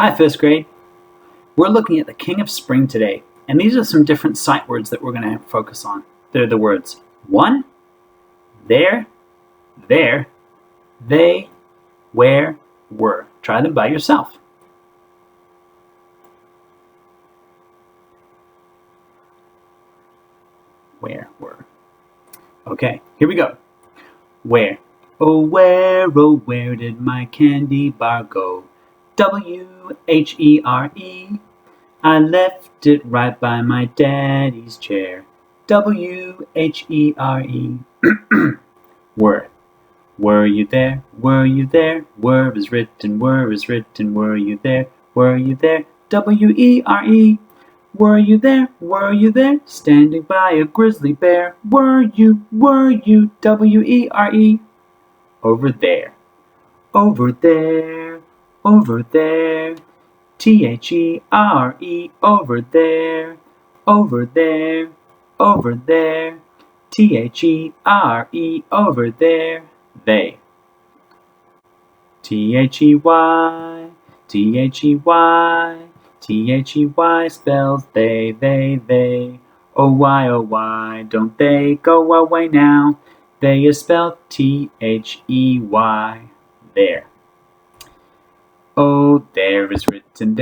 Hi, first grade. We're looking at the King of Spring today, and these are some different sight words that we're going to focus on. They're the words one, there, they, where, were. Try them by yourself. Where, were. Okay, here we go. Where? Oh, where did my candy bar go? W-H-E-R-E. I left it right by my daddy's chair. W-H-E-R-E. Were. Were you there? Were you there? Were is written, were is written. Were you there? Were you there? W-E-R-E. Were you there? Were you there? Standing by a grizzly bear. Were you? W-E-R-E. Over there. Over there. Over there. T-H-E-R-E. Over there. Over there. Over there. T-H-E-R-E. Over there. They. T-H-E-Y. T-H-E-Y. T-H-E-Y spells they. Oh why, don't they go away now? They is spelled T-H-E-Y. There. Oh, there is written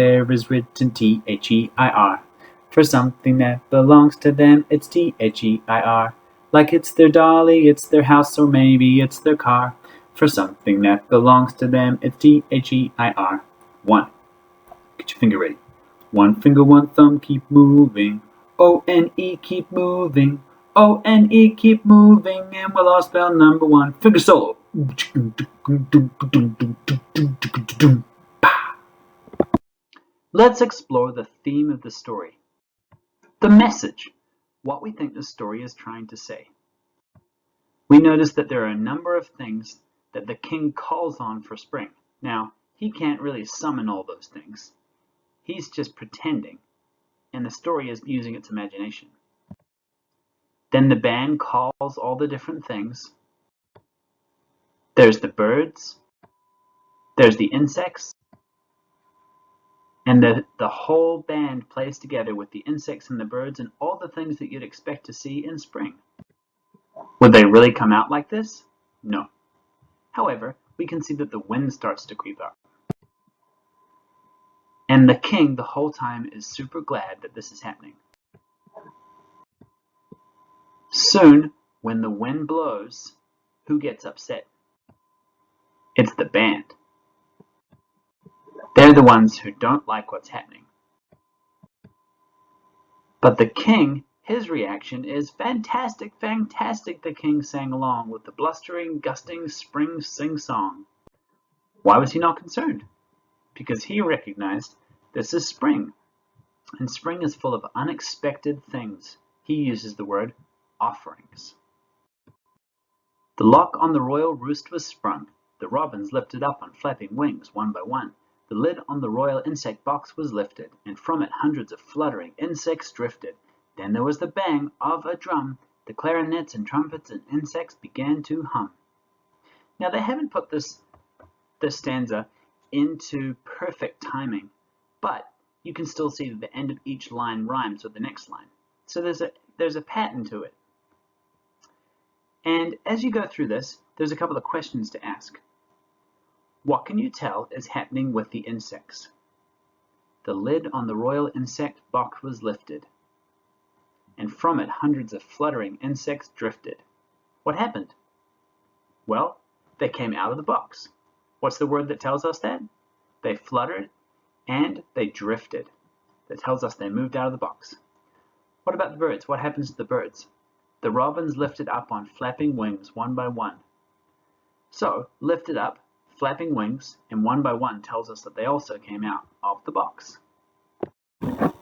T-H-E-I-R. For something that belongs to them, it's T-H-E-I-R. Like it's their dolly, it's their house, or maybe it's their car. For something that belongs to them, it's T-H-E-I-R. One. Get your finger ready. One finger, one thumb, keep moving. O-N-E, keep moving. O-N-E, keep moving. And we'll all spell number one. Finger solo. Let's explore the theme of the story. The message. What we think the story is trying to say. We notice that there are a number of things that the king calls on for spring. Now, he can't really summon all those things. He's just pretending, and the story is using its imagination. Then the band calls all the different things. There's the birds, there's the insects, and the whole band plays together with the insects and the birds and all the things that you'd expect to see in spring. Would they really come out like this? No. However, we can see that the wind starts to creep up. And the king the whole time is super glad that this is happening. Soon, when the wind blows, who gets upset? It's the band. They're the ones who don't like what's happening. But the king, his reaction is fantastic, fantastic. The king sang along with the blustering, gusting spring sing-song. Why was he not concerned? Because he recognized this is spring, and spring is full of unexpected things. He uses the word offerings. The lock on the royal roost was sprung. The robins lifted up on flapping wings one by one. The lid on the royal insect box was lifted, and from it hundreds of fluttering insects drifted. Then there was the bang of a drum. The clarinets and trumpets and insects began to hum. Now they haven't put this stanza into perfect timing, but you can still see that the end of each line rhymes with the next line. So there's a pattern to it. And as you go through this, there's a couple of questions to ask. What can you tell is happening with the insects? The lid on the royal insect box was lifted, and from it hundreds of fluttering insects drifted. What happened? Well, they came out of the box. What's the word that tells us that? They fluttered and they drifted. That tells us they moved out of the box. What about the birds? What happens to the birds? The robins lifted up on flapping wings one by one. So, lifted up, flapping wings, and one by one tells us that they also came out of the box.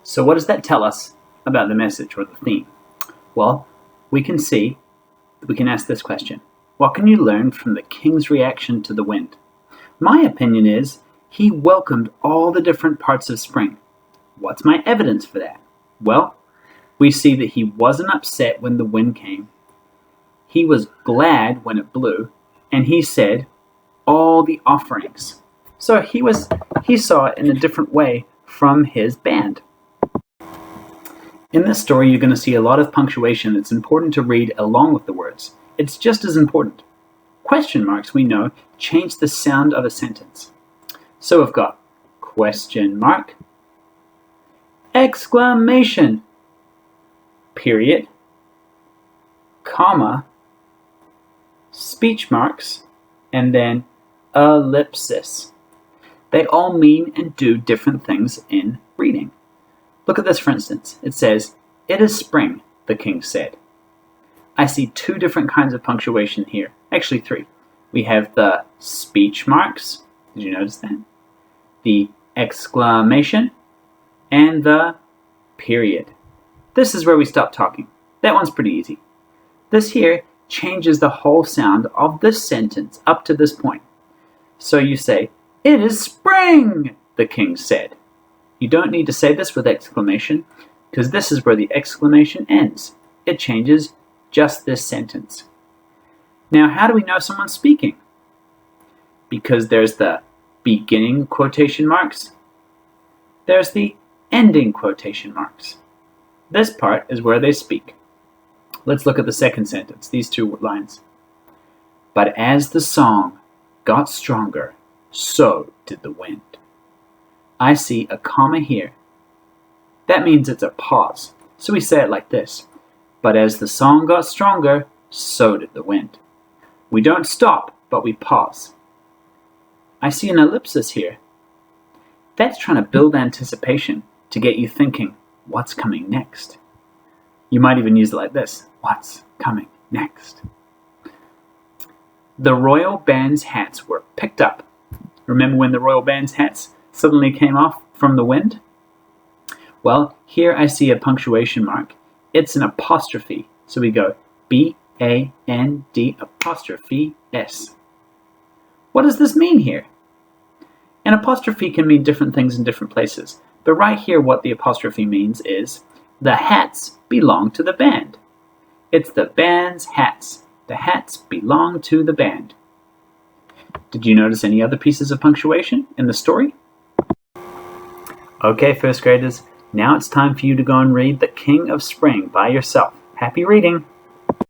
So what does that tell us about the message or the theme? Well, we can ask this question. What can you learn from the king's reaction to the wind? My opinion is he welcomed all the different parts of spring. What's my evidence for that? Well, we see that he wasn't upset when the wind came. He was glad when it blew, and he said, all the offerings. So he saw it in a different way from his band. In this story, you're going to see a lot of punctuation that's important to read along with the words. It's just as important. Question marks, we know, change the sound of a sentence. So we've got question mark, exclamation, period, comma, speech marks, and then ellipsis. They all mean and do different things in reading. Look at this, for instance. It says, "It is spring," the king said. I see two different kinds of punctuation here. Actually, three. We have the speech marks. Did you notice that? The exclamation and the period. This is where we stop talking. That one's pretty easy. This here changes the whole sound of this sentence up to this point. So you say, "It is spring," the king said. You don't need to say this with exclamation, because this is where the exclamation ends. It changes just this sentence. Now, how do we know someone's speaking? Because there's the beginning quotation marks. There's the ending quotation marks. This part is where they speak. Let's look at the second sentence, these two lines. "But as the song got stronger, so did the wind." I see a comma here. That means it's a pause. So we say it like this. But as the song got stronger, so did the wind. We don't stop, but we pause. I see an ellipsis here. That's trying to build anticipation to get you thinking, what's coming next? You might even use it like this. What's coming next? The royal band's hats were picked up. Remember when the royal band's hats suddenly came off from the wind? Well, here I see a punctuation mark. It's an apostrophe. So we go B-A-N-D apostrophe S. What does this mean here? An apostrophe can mean different things in different places. But right here, what the apostrophe means is the hats belong to the band. It's the band's hats. The hats belong to the band. Did you notice any other pieces of punctuation in the story? Okay, first graders, now it's time for you to go and read The King of Spring by yourself. Happy reading!